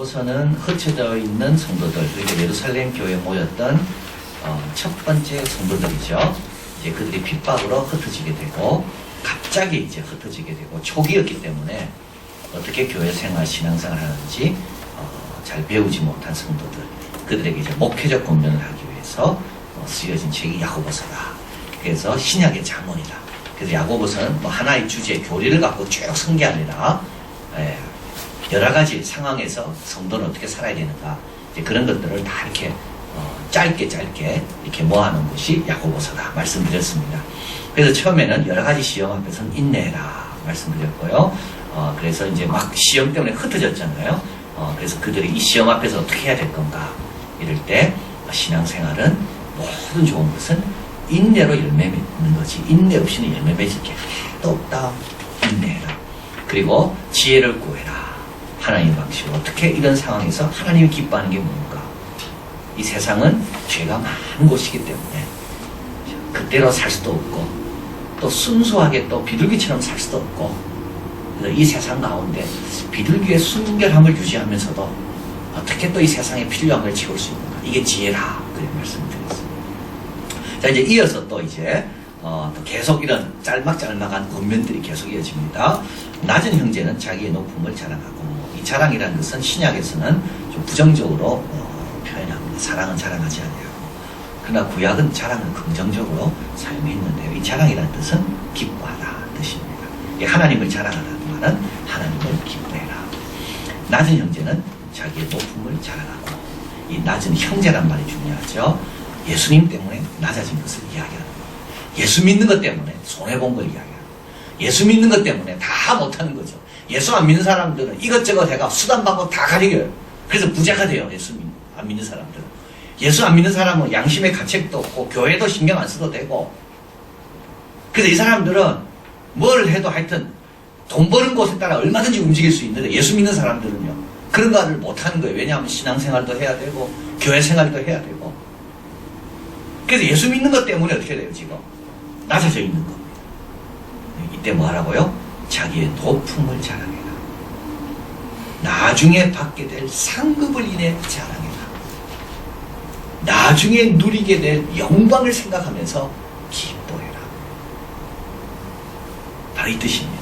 야고보서는 흩어져 있는 성도들, 그리고 예루살렘 교회에 모였던 첫 번째 성도들이죠. 이제 그들이 핍박으로 흩어지게 되고 갑자기 이제 흩어지게 되고 초기였기 때문에 어떻게 교회 생활, 신앙생활 하는지 잘 배우지 못한 성도들, 그들에게 이제 목회적 권면을 하기 위해서 쓰여진 책이 야고보서다. 그래서 신약의 자문이다. 그래서 야고보서는 뭐 하나의 주제, 교리를 갖고 쭉 쓴 게 아니라 여러 가지 상황에서 성도는 어떻게 살아야 되는가, 이제 그런 것들을 다 이렇게 짧게 이렇게 모아놓은 것이 야고보서다 말씀드렸습니다. 그래서 처음에는 여러 가지 시험 앞에서는 인내해라 말씀드렸고요. 그래서 이제 막 시험 때문에 흩어졌잖아요. 그래서 그들이 이 시험 앞에서 어떻게 해야 될 건가 이럴 때 신앙생활은 모든 좋은 것은 인내로 열매 맺는 거지, 인내 없이는 열매 맺을 게 하나도 없다. 인내해라. 그리고 지혜를 구해라. 하나님의 방식으로 어떻게 이런 상황에서 하나님이 기뻐하는 게 뭔가. 이 세상은 죄가 많은 곳이기 때문에 그대로 살 수도 없고 또 순수하게 또 비둘기처럼 살 수도 없고, 이 세상 가운데 비둘기의 순결함을 유지하면서도 어떻게 또 이 세상에 필요한 걸 채울 수 있는가, 이게 지혜라. 그렇게 말씀드렸습니다. 자, 이제 이어서 또 이제 또 계속 이런 짤막짤막한 권면들이 계속 이어집니다. 낮은 형제는 자기의 높음을 자랑하고, 이 자랑이라는 것은 신약에서는 좀 부정적으로 표현합니다. 사랑은 자랑하지 않아요. 그러나 구약은 자랑을 긍정적으로 사용했는데요. 이 자랑이라는 뜻은 기뻐하다 뜻입니다. 이 하나님을 자랑하라는 말은 하나님을 기뻐해라. 낮은 형제는 자기의 높음을 자랑하고, 이 낮은 형제란 말이 중요하죠. 예수님 때문에 낮아진 것을 이야기하는 거예요. 예수 믿는 것 때문에 손해본 걸 이야기하는 거예요. 예수 믿는 것 때문에 다 못하는 거죠. 예수 안 믿는 사람들은 이것저것 해가 수단 방법 다 가리겨요. 그래서 부자가 돼요. 예수 안 믿는 사람들은. 예수 안 믿는 사람은 양심의 가책도 없고 교회도 신경 안 써도 되고, 그래서 이 사람들은 뭘 해도 하여튼 돈 버는 곳에 따라 얼마든지 움직일 수 있는데, 예수 믿는 사람들은요 그런 거를 못하는 거예요. 왜냐하면 신앙생활도 해야 되고 교회 생활도 해야 되고. 그래서 예수 믿는 것 때문에 어떻게 돼요? 지금 낮아져 있는 겁니다. 이때 뭐 하라고요? 자기의 높음을 자랑해라. 나중에 받게 될 상급을 인해 자랑해라. 나중에 누리게 될 영광을 생각하면서 기뻐해라. 바로 이 뜻입니다.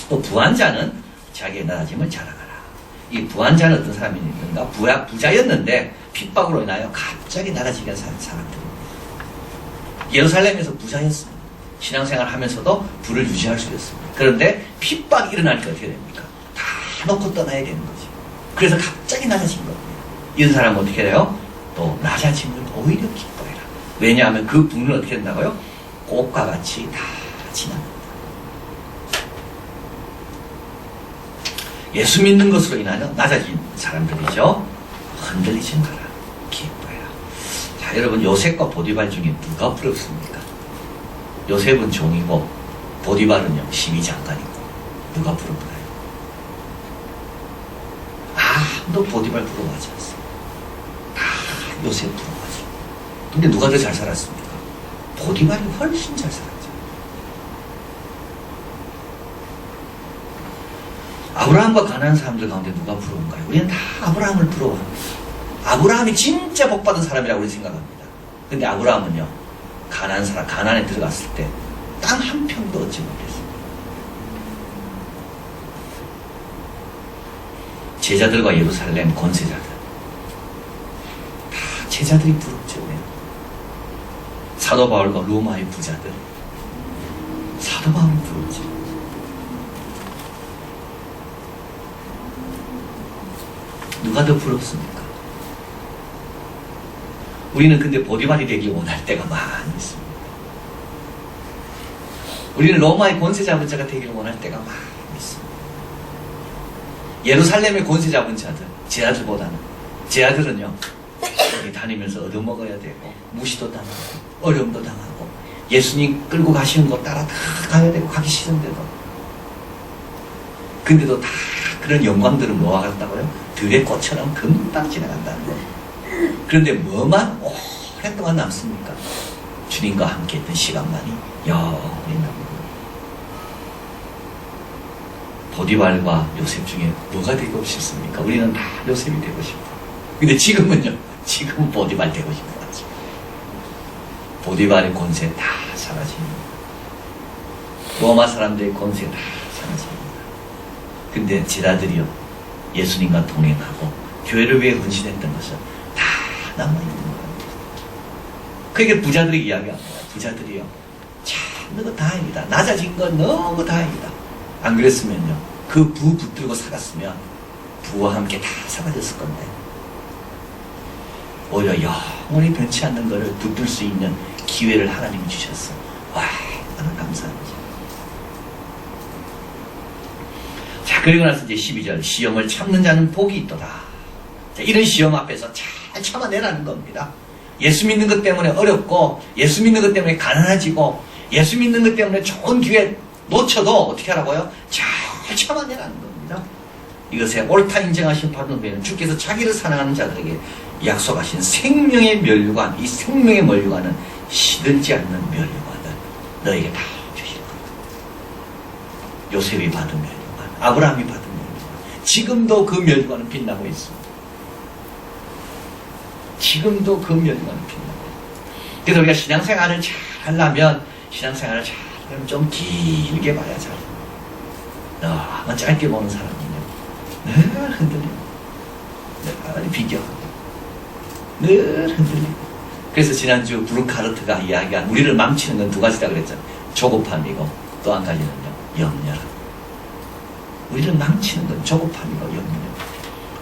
또 부한자는 자기의 낮아짐을 자랑하라. 이 부한자는 어떤 사람이 있는가? 부자였는데 핍박으로 인하여 갑자기 낮아지게 한 사람들입니다. 예루살렘에서 부자였습니다. 신앙생활 하면서도 부를 유지할 수 있었습니다. 그런데 핍박이 일어나니까 어떻게 됩니까? 다 놓고 떠나야 되는 거지. 그래서 갑자기 낮아진 겁니다. 이런 사람은 어떻게 돼요? 또 낮아짐을 오히려 기뻐해라. 왜냐하면 그 분은 어떻게 된다고요? 꽃과 같이 다 지납니다. 예수 믿는 것으로 인하여 낮아진 사람들이죠. 흔들리지 마라. 기뻐해라. 자, 여러분, 요셉과 보디발 중에 누가 부럽습니까? 요셉은 종이고 보디발은요 시위장관이고, 누가 부럽나요? 아무도 보디발 부러워하지 않습니다. 다 요셉 부러워하죠. 근데 누가 더 잘 살았습니까? 보디발이 훨씬 잘 살았죠. 아브라함과 가난한 사람들 가운데 누가 부러운가요? 우리는 다 아브라함을 부러워합니다. 아브라함이 진짜 복받은 사람이라고 우리 생각합니다. 근데 아브라함은요, 가난한 사람, 가난에 들어갔을 때 땅 한 평도 얻지 못했습니다. 제자들과 예루살렘 권세자들, 다 제자들이 부럽죠. 사도 바울과 로마의 부자들, 사도 바울이 부럽죠. 누가 더 부럽습니까? 우리는 근데 보디발이 되기 원할 때가 많이 있습니다. 우리는 로마의 권세 잡은 자가 되기를 원할 때가 많이 있습니다. 예루살렘의 권세 잡은 자들, 제자들은요 여기 다니면서 얻어먹어야 되고, 무시도 당하고 어려움도 당하고, 예수님 끌고 가시는 곳 따라 다 가야 되고, 가기 싫은데도. 근데도 다 그런 영광들은 뭐와 같다고요? 들의 꽃처럼 금방 지나간다는 거예요. 그런데 뭐만 오랫동안 남습니까? 주님과 함께 했던 시간만이 영원히 남는 거예요. 보디발과 요셉 중에 뭐가 되고 싶습니까? 우리는 다 요셉이 되고 싶어. 근데 지금은요, 지금은 보디발 되고 싶어 하죠. 보디발의 권세 다 사라집니다. 로마 사람들의 권세 다 사라집니다. 근데 제자들이요, 예수님과 동행하고 교회를 위해 헌신했던 것은 다 남아있는 거예요. 그게 부자들의 이야기가 아니라 부자들이요, 참 너무 다행이다. 낮아진 건 너무 다행이다. 안 그랬으면요, 그 부 붙들고 살았으면 부와 함께 다 사라졌을 건데, 오히려 영원히 변치 않는 것을 붙들 수 있는 기회를 하나님이 주셨어. 와, 얼마나 감사합니다. 자, 그리고 나서 이제 12절, 시험을 참는 자는 복이 있도다. 자, 이런 시험 앞에서 잘 참아내라는 겁니다. 예수 믿는 것 때문에 어렵고, 예수 믿는 것 때문에 가난해지고, 예수 믿는 것 때문에 좋은 기회 놓쳐도 어떻게 하라고요? 잘 참아내라는 겁니다. 이것에 옳다 인정하신 바른 후에는 주께서 자기를 사랑하는 자들에게 약속하신 생명의 면류관, 이 생명의 면류관은 시들지 않는 면류관을 너에게 다 주실 겁니다. 요셉이 받은 면류관, 아브라함이 받은 면류관, 지금도 그 면류관은 빛나고 있습니다. 지금도 그 면류관은 빛나고 있습니다. 그래서 우리가 신앙생활을 잘 하려면, 신앙생활을 잘 하려면 좀 길게 봐야죠. 너무 짧게 보는 사람은요, 늘 흔들려요. 늘 비교하고, 늘 흔들려요. 그래서 지난주 브루카르트가 이야기한 우리를 망치는 건 두 가지다 그랬잖아요. 조급함이고 또 한 가지는요, 염려라. 우리를 망치는 건 조급함이고 염려.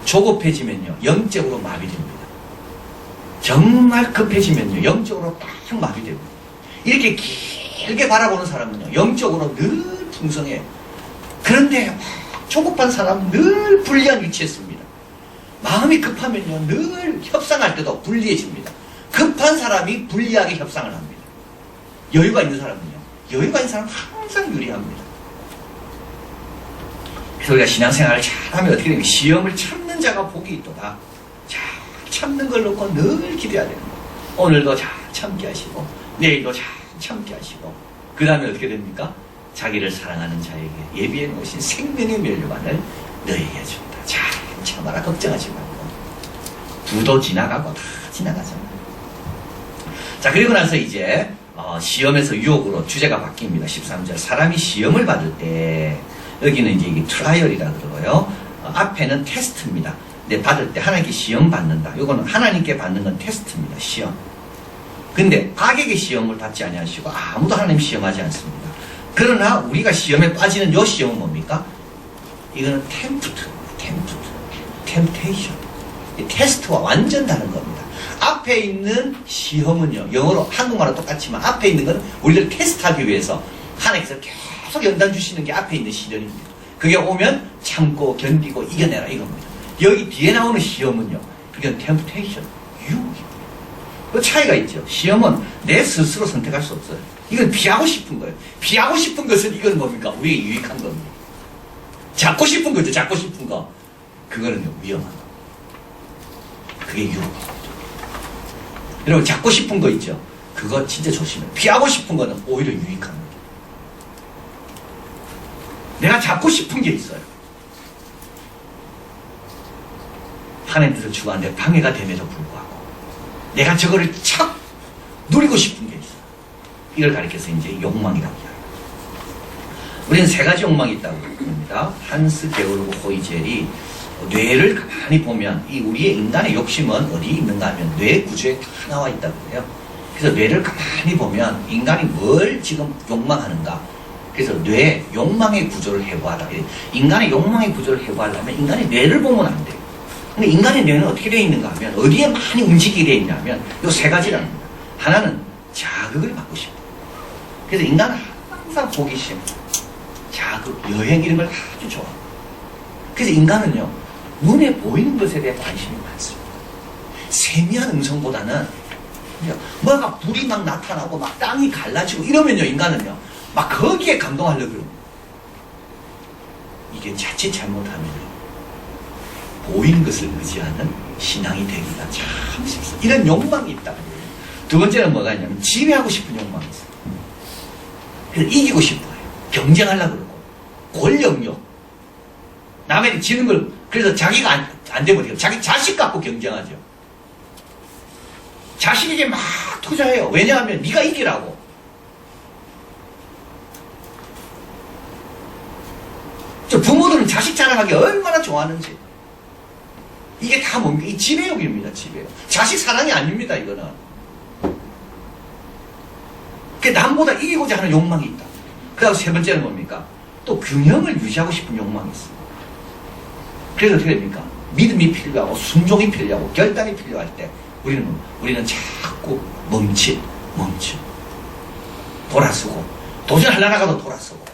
조급해지면요, 영적으로 마비됩니다. 정말 급해지면요, 영적으로 딱 마비되고, 이렇게 길게 바라보는 사람은요, 영적으로 늘 풍성해요. 그런데 조급한 사람은 늘 불리한 위치에 있습니다. 마음이 급하면요, 늘 협상할 때도 불리해집니다. 급한 사람이 불리하게 협상을 합니다. 여유가 있는 사람은요, 여유가 있는 사람은 항상 유리합니다. 그래서 우리가 신앙생활을 잘하면 어떻게 됩니까? 시험을 참는 자가 복이 있도다. 잘 참는 걸 놓고 늘 기대해야 됩니다. 오늘도 잘 참게 하시고, 내일도 잘 참게 하시고, 그 다음에 어떻게 됩니까? 자기를 사랑하는 자에게 예비해 놓으신 생명의 면류관을 너에게 준다. 잘 참아라. 걱정하지 말고. 부도 지나가고 다 지나가잖아요. 자, 그리고 나서 이제 시험에서 유혹으로 주제가 바뀝니다. 13절. 사람이 시험을 받을 때, 여기는 이제 이게 트라이얼이라 그러고요. 앞에는 테스트입니다. 근데 받을 때 하나님께 시험 받는다. 이거는 하나님께 받는 건 테스트입니다. 시험. 근데 악에게 시험을 받지 아니하시고 아무도 하나님 시험하지 않습니다. 그러나 우리가 시험에 빠지는 요 시험은 뭡니까? 이거는 템테이션. 테스트와 완전 다른 겁니다. 앞에 있는 시험은요, 영어로 한국말로 똑같지만 앞에 있는 건 우리를 테스트하기 위해서 하나님께서 계속 연단 주시는 게 앞에 있는 시련입니다. 그게 오면 참고 견디고 이겨내라 이겁니다. 여기 뒤에 나오는 시험은요, 이건 템테이션, 유혹입니다. 그 차이가 있죠. 시험은 내 스스로 선택할 수 없어요. 이건 피하고 싶은 거예요. 피하고 싶은 것은 이건 뭡니까? 우리에게 유익한 겁니다. 잡고 싶은 거죠. 잡고 싶은 거. 그거는요, 위험한 거. 그게 유혹입니다. 여러분, 잡고 싶은 거 있죠? 그거 진짜 조심해요. 피하고 싶은 거는 오히려 유익한 겁니다. 내가 잡고 싶은 게 있어요. 하나님 뜻을 추구하는데 방해가 됨에도 불구하고 내가 저거를 착 누리고 싶은 게 있어요. 이걸 가리켜서 이제 욕망이라고 합니다. 우리는 세 가지 욕망이 있다고 합니다. 한스 게오르그 호이젤이 뇌를 가만히 보면 이 우리의 인간의 욕심은 어디 있는가 하면 뇌 구조에 다 나와 있다고 해요. 그래서 뇌를 가만히 보면 인간이 뭘 지금 욕망하는가. 그래서 뇌, 욕망의 구조를 해부하라. 인간의 욕망의 구조를 해부하려면 인간의 뇌를 보면 안 돼요. 근데 인간의 뇌는 어떻게 되어 있는가 하면 어디에 많이 움직이게 되어 있냐면 이 세 가지라는 겁니다. 하나는 자극을 받고 싶어. 그래서 인간은 항상 호기심, 자극, 여행 이런 걸 아주 좋아. 그래서 인간은요, 눈에 보이는 것에 대해 관심이 많습니다. 세미한 음성보다는 뭐가 불이 막 나타나고 막 땅이 갈라지고 이러면요, 인간은요 막 거기에 감동하려고 그럽니다. 이게 자칫 잘못하면요, 보이는 것을 의지하는 신앙이 되기가 참 쉽습니다. 이런 욕망이 있다는 거예요. 두 번째는 뭐가 있냐면 지배하고 싶은 욕망이 있어요. 그래서 이기고 싶어요. 경쟁하려고 그러고 권력욕, 남에게 지는 걸, 그래서 자기가 안 되면 어떻게 자기 자식 갖고 경쟁하죠. 자식에게 막 투자해요. 왜냐하면 네가 이기라고. 저 부모들은 자식 자랑하기 얼마나 좋아하는지. 이게 다 뭡니까? 이 지배욕입니다, 지배욕. 자식 사랑이 아닙니다, 이거는. 그 남보다 이기고자 하는 욕망이 있다. 그 다음 세 번째는 뭡니까? 또 균형을 유지하고 싶은 욕망이 있습니다. 그래서 어떻게 됩니까? 믿음이 필요하고 순종이 필요하고 결단이 필요할 때 우리는 자꾸 멈칫 돌아서고 도전하려다가도 돌아서고.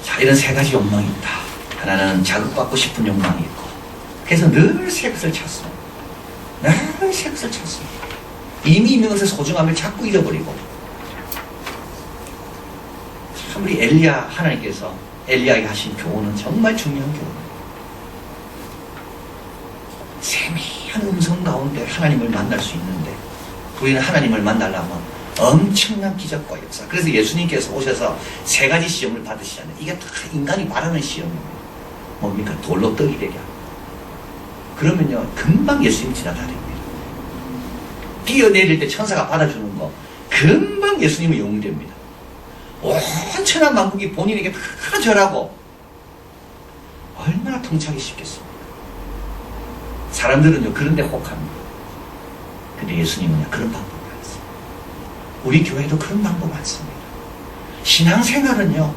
자, 이런 세 가지 욕망이 있다. 하나는 자극받고 싶은 욕망이 있고, 그래서 늘 새 것을 찾습니다. 늘 새 것을 찾습니다. 이미 있는 것의 소중함을 자꾸 잃어버리고. 참 우리 엘리야 하나님께서 엘리야에게 하신 교훈은 정말 중요한 교훈입니다. 세미한 음성 가운데 하나님을 만날 수 있는데 우리는 하나님을 만나려면 엄청난 기적과 역사. 그래서 예수님께서 오셔서 세 가지 시험을 받으시잖아요. 이게 다 인간이 바라는 시험입니다. 뭡니까? 돌로 떡이 되게 하고. 그러면요 금방 예수님 지나다닙니다. 뛰어내릴 때 천사가 받아주는 거 금방 예수님은 영웅됩니다. 온 천하 만국이 본인에게 다 절하고 얼마나 통찰이 쉽겠습니까? 사람들은요 그런데 혹합니다. 근데 예수님은요 그런 방법이 많습니다. 우리 교회도 그런 방법 많습니다. 신앙생활은요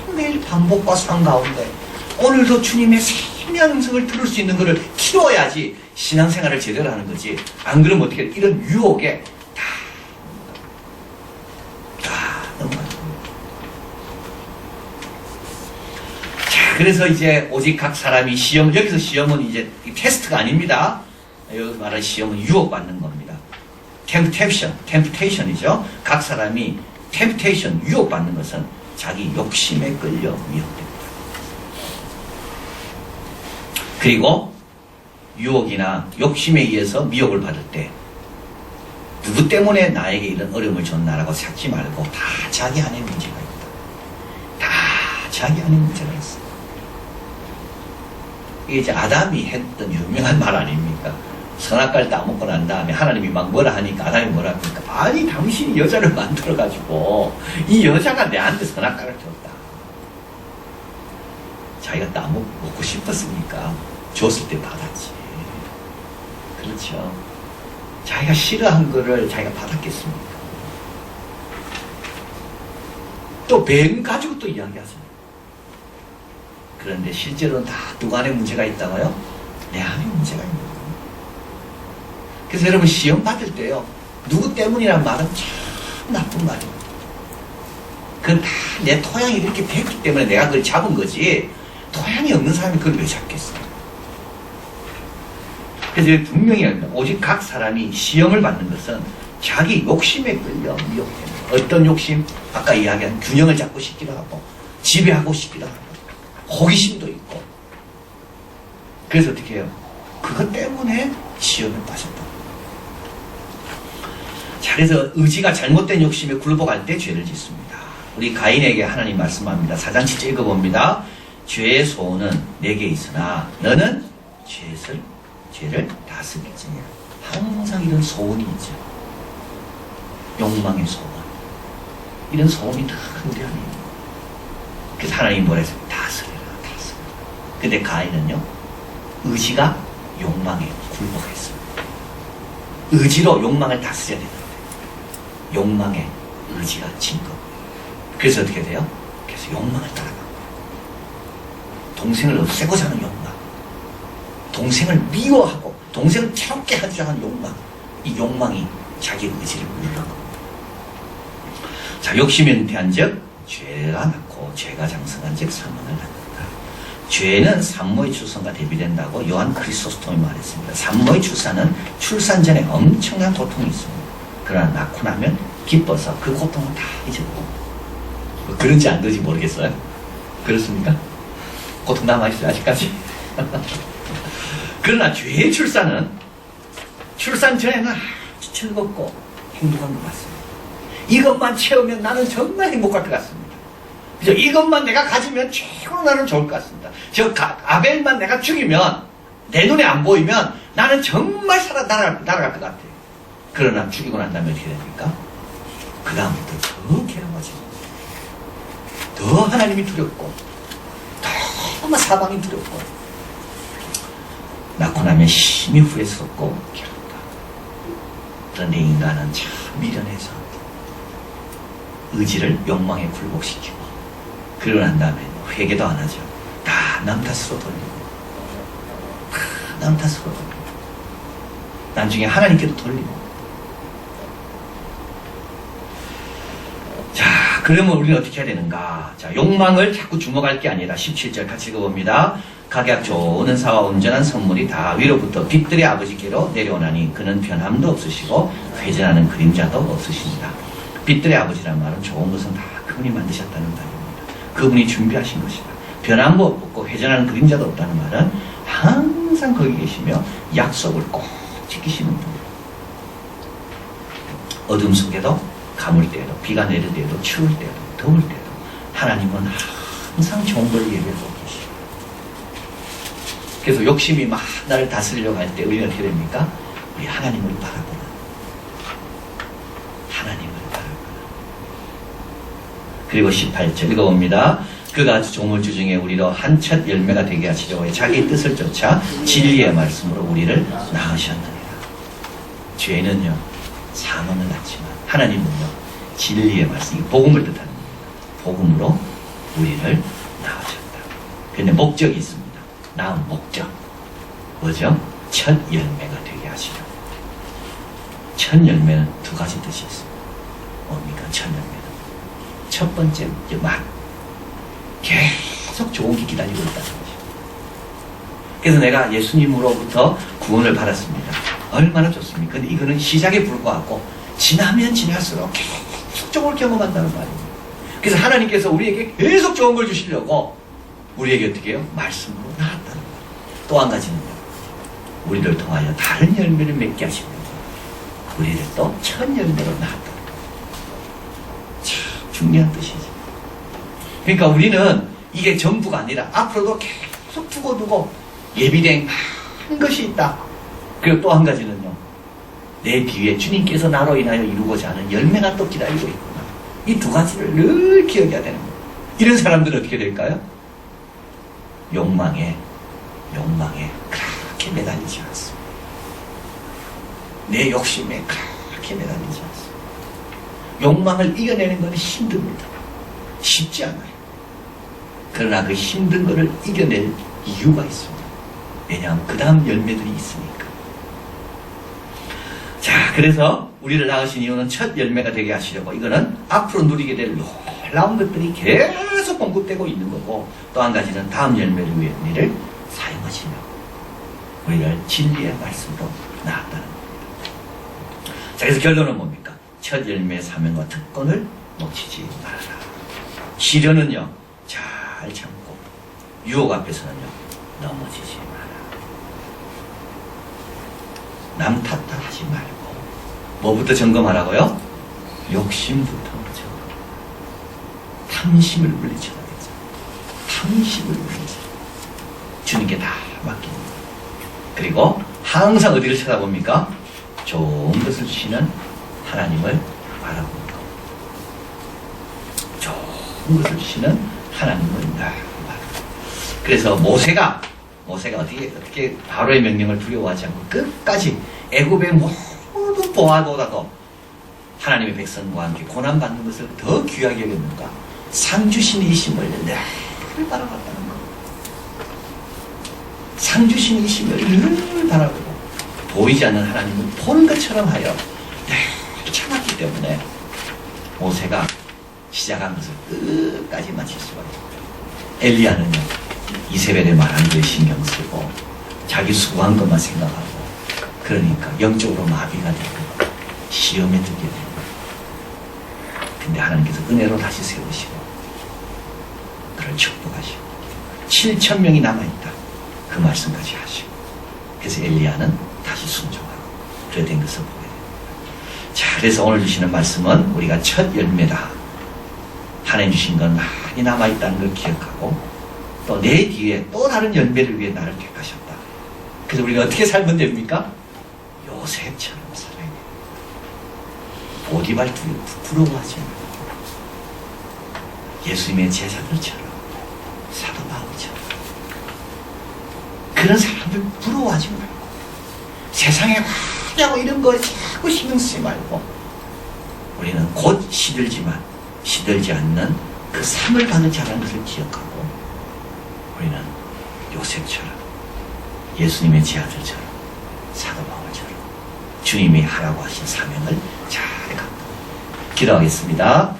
매일매일 반복과 삶 가운데 오늘도 주님의 세미한 음성을 들을 수 있는 것을 키워야지 신앙생활을 제대로 하는 거지. 안 그러면 어떻게 이런 유혹에 다 넘어가는 겁니다. 자, 그래서 이제 오직 각 사람이 시험, 여기서 시험은 이제 테스트가 아닙니다. 여기서 말하는 시험은 유혹받는 겁니다. temptation이죠. 각 사람이 temptation, 유혹받는 것은 자기 욕심에 끌려 미혹됩니다. 그리고 유혹이나 욕심에 의해서 미혹을 받을 때 누구 때문에 나에게 이런 어려움을 줬나라고 찾지 말고 다 자기 안에 문제가 있다. 다 자기 안에 문제가 있어. 이게 이제 아담이 했던 유명한 말 아닙니까? 선악과를 따먹고 난 다음에 하나님이 막 뭐라 하니까 아담이 뭐라 합니까? 아니 당신이 여자를 만들어가지고 이 여자가 내한테 선악과를 줬다. 자기가 따먹고 싶었으니까 줬을 때 받았지. 그렇죠. 자기가 싫어한 거를 자기가 받았겠습니까? 또 뱀 가지고 또 이야기하죠. 그런데 실제로는 다 누구 안에 문제가 있다고요? 내 안에 문제가 있는 거예요. 그래서 여러분 시험 받을 때요 누구 때문이란 말은 참 나쁜 말이에요. 그건 다 내 토양이 이렇게 됐기 때문에 내가 그걸 잡은 거지 토양이 없는 사람이 그걸 왜 잡겠어요? 그래서 분명히 오직 각 사람이 시험을 받는 것은 자기 욕심에 끌려 미혹됩니다. 어떤 욕심? 아까 이야기한 균형을 잡고 싶기도 하고 지배하고 싶기도 하고 호기심도 있고. 그래서 어떻게 해요? 그것 때문에 시험을 빠졌다. 자, 그래서 의지가 잘못된 욕심에 굴복할 때 죄를 짓습니다. 우리 가인에게 하나님 말씀합니다. 4장 7절 읽어봅니다. 죄의 소원은 내게 있으나 너는 죄를 다스릴지니라. 항상 이런 소원이 있죠. 욕망의 소원. 이런 소원이 다 우리 안에 있는 거예요. 그래서 하나님이 뭐라 했어요? 다스려라. 근데 가인은요, 의지가 욕망에 굴복했어요. 의지로 욕망을 다스려야 되는데, 욕망에 의지가 진 거. 그래서 어떻게 돼요? 그래서 욕망을 따라가고, 동생을 없애고자 하는 욕망, 동생을 미워하고, 동생을 괴롭게 하자 하는 욕망, 이 욕망이 자기 의지를 누르는 겁니다. 자, 욕심이 은퇴한 즉, 죄가 낳고, 죄가 장성한 즉, 사망을 낳는다. 죄는 산모의 출산과 대비된다고 요한 크리소스톰이 말했습니다. 산모의 출산은 출산 전에 엄청난 고통이 있습니다. 그러나 낳고 나면 기뻐서 그 고통을 다 잊어버리고. 뭐 그런지 안 그런지 모르겠어요. 그렇습니까? 고통 남아있어요, 아직까지? 그러나 죄의 출산은 출산 전에는 아주 즐겁고 행복한 것 같습니다. 이것만 채우면 나는 정말 행복할 것 같습니다. 그죠? 이것만 내가 가지면 최고로 나는 좋을 것 같습니다. 아벨만 내가 죽이면, 내 눈에 안 보이면 나는 정말 날아갈 것 같아요. 그러나 죽이고 난 다음에 어떻게 됩니까? 그 다음부터 더 괴로워집니다. 더 하나님이 두렵고, 더 사방이 두렵고, 낳고 나면 심히 후회스럽고 괴롭다. 그런데 인간은 참 미련해서 의지를 욕망에 굴복시키고, 그러고 난 다음에 회개도 안 하죠. 다 남 탓으로 돌리고, 남 탓으로 돌리고, 나중에 하나님께도 돌리고. 자, 그러면 우리는 어떻게 해야 되는가? 자, 욕망을 자꾸 주목할 게 아니라 17절 같이 읽어봅니다. 각약 좋은 은사와 온전한 선물이 다 위로부터 빛들의 아버지께로 내려오나니 그는 변함도 없으시고 회전하는 그림자도 없으십니다. 빛들의 아버지란 말은 좋은 것은 다 그분이 만드셨다는 말입니다. 그분이 준비하신 것이다. 변함도 없고 회전하는 그림자도 없다는 말은 항상 거기 계시며 약속을 꼭 지키시는 분입니다. 어둠 속에도 가물 때에도 비가 내릴 때에도 추울 때에도 더울 때에도 하나님은 항상 좋은 걸 예배하고 계시고, 그래서 욕심이 막 나를 다스리려고 할 때 우리는 어떻게 됩니까? 우리 하나님을 바라보는, 하나님을 바라보는. 그리고 18절 읽어봅니다. 그가 조물주 중에 우리로 한 첫 열매가 되게 하시려고 자기 뜻을 쫓아 진리의 말씀으로 우리를 낳으셨느니라. 죄는요 사망을 낳지만 하나님은요 진리의 말씀, 복음을 뜻하는 겁니다. 복음으로 우리를 낳으셨다. 그런데 목적이 있습니다. 낳은 목적 뭐죠? 첫 열매가 되게 하시려고. 첫 열매는 두 가지 뜻이 있습니다. 뭡니까? 첫 열매는 첫 번째 맛, 계속 좋은 게 기다리고 있다는 거죠. 그래서 내가 예수님으로부터 구원을 받았습니다. 얼마나 좋습니까? 근데 이거는 시작에 불과하고 지나면 지날수록 계속 좋은 경험한다는 말입니다. 그래서 하나님께서 우리에게 계속 좋은 걸 주시려고 우리에게 어떻게 해요? 말씀으로 나았다는 거예요. 또 한 가지는요, 우리를 통하여 다른 열매를 맺게 하시면서 우리를 또 첫 열매로 나았다는 거예요. 참 중요한 뜻이죠. 그러니까 우리는 이게 전부가 아니라 앞으로도 계속 두고두고 예비된 많은 것이 있다. 그리고 또 한 가지는요, 내 뒤에 주님께서 나로 인하여 이루고자 하는 열매가 또 기다리고 있구나. 이 두 가지를 늘 기억해야 되는 거예요. 이런 사람들은 어떻게 될까요? 욕망에 그렇게 매달리지 않습니다. 내 욕심에 그렇게 매달리지 않습니다. 욕망을 이겨내는 건 힘듭니다. 쉽지 않아요. 그러나 그 힘든 것을 이겨낼 이유가 있습니다. 왜냐하면 그 다음 열매들이 있으니까. 자, 그래서 우리를 낳으신 이유는 첫 열매가 되게 하시려고, 이거는 앞으로 누리게 될 놀라운 것들이 계속 공급되고 있는 거고, 또 한 가지는 다음 열매를 위해 우리를 사용하시며 우리를 진리의 말씀으로 낳았다는 겁니다. 자, 그래서 결론은 뭡니까? 첫 열매의 사명과 특권을 놓치지 말아라. 시련은요 잘 참고, 유혹 앞에서는요 넘어지지 마라. 남 탓하지 말고 뭐부터 점검하라고요? 욕심부터 점검. 탐심을 물리쳐야 되죠. 탐심을 물리쳐. 주님께 다 맡깁니다. 그리고 항상 어디를 쳐다봅니까? 좋은 것을 주시는 하나님을 바라봅니다. 좋은 것을 주시는 하나님을 바라봅니다. 그래서 모세가 어떻게 바로의 명령을 두려워하지 않고 끝까지 애굽의 모든 보아보다도 하나님의 백성과 함께 고난받는 것을 더 귀하게 여겼는가? 상 주신 이심을 늘 바라봤다는 것. 상 주신 이심을 늘 바라보고 보이지 않는 하나님을 보는 것처럼 하여 늘 참았기 때문에 모세가 시작한 것을 끝까지 마칠 수가 있어요. 엘리야는요, 이세벨의 말하는 거에 신경 쓰고 자기 수고한 것만 생각하고, 그러니까 영적으로 마비가 되고 시험에 들게 됩니다. 근데 하나님께서 은혜로 다시 세우시고 그를 축복하시고 7,000명이 남아있다, 그 말씀까지 하시고, 그래서 엘리야는 다시 순종하고 그래 된 것을 보게 됩니다. 자, 그래서 오늘 주시는 말씀은 우리가 첫 열매다, 하나님 주신 건 많이 남아있다는 걸 기억하고 또 내 뒤에 또 다른 연배를 위해 나를 택하셨다. 그래서 우리가 어떻게 살면 됩니까? 요셉처럼 살아야 돼요. 보디발 부러워하지 말고 예수님의 제자들처럼 사도 바울처럼 그런 사람들 부러워하지 말고 세상에 화려하고 이런 거에 자꾸 신경 쓰지 말고 우리는 곧 시들지만 시들지 않는 그 삶을 가는 자라는 것을 기억하고 우리는 요셉처럼 예수님의 제자들처럼 사도 바울처럼 주님이 하라고 하신 사명을 잘 갖고 기도하겠습니다.